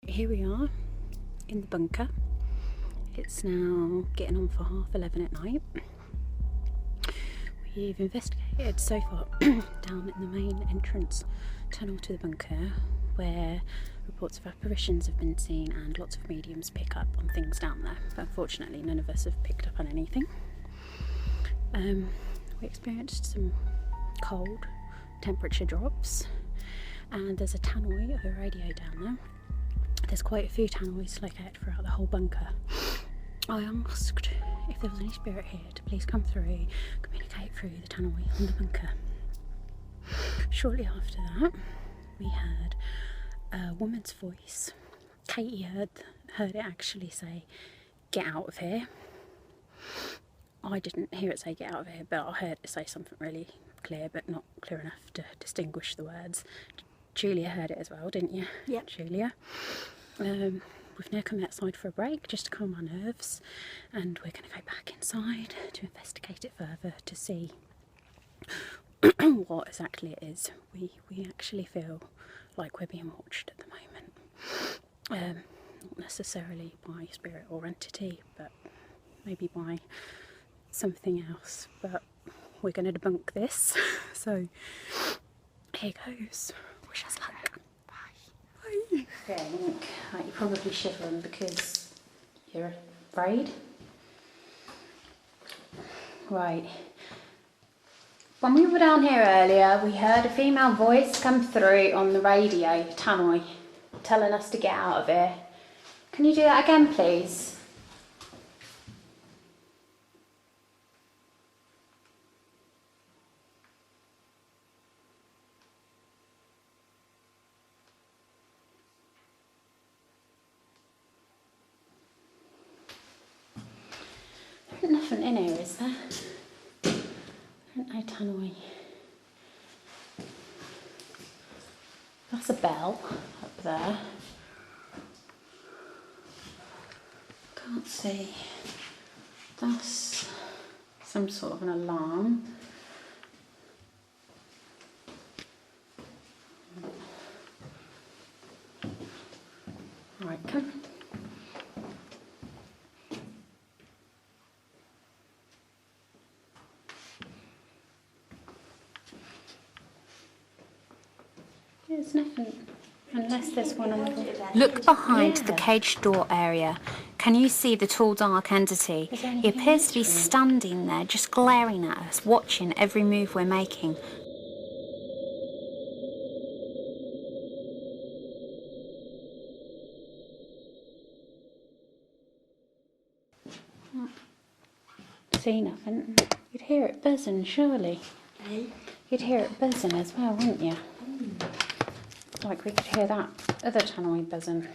Here we are in the bunker. It's now getting on for 11:30 at night. We've investigated so far down in the main entrance tunnel to the bunker, where reports of apparitions have been seen and lots of mediums pick up on things down there, but unfortunately none of us have picked up on anything. We experienced some cold temperature drops, and there's a tannoy of a radio down there. There's quite a few tannoys located throughout the whole bunker. I asked if there was any spirit here to please come through, communicate through the tannoy in the bunker. Shortly after that, we heard a woman's voice. Katie heard it actually say, "Get out of here." I didn't hear it say "get out of here," but I heard it say something really clear, but not clear enough to distinguish the words. Julia heard it as well, didn't you? Yeah. Julia. We've now come outside for a break just to calm our nerves, and we're going to go back inside to investigate it further to see what exactly it is. We actually feel like we're being watched at the moment. Not necessarily by spirit or entity, but maybe by something else. But we're going to debunk this. So here goes. Wish us luck. Bye. Okay, I think you're probably shivering because you're afraid. Right. When we were down here earlier, we heard a female voice come through on the radio, tannoy, telling us to get out of here. Can you do that again, please? There's nothing in here, is there? No tannoy. That's a bell up there. Can't see. That's some sort of an alarm. Right, come. There's nothing, unless there's one on the... Look behind the cage door area. Can you see the tall, dark entity? He appears to be standing there, just glaring at us, watching every move we're making. See nothing. You'd hear it buzzing, surely. You'd hear it buzzing as well, wouldn't you? Like we could hear that other tannoy buzzing.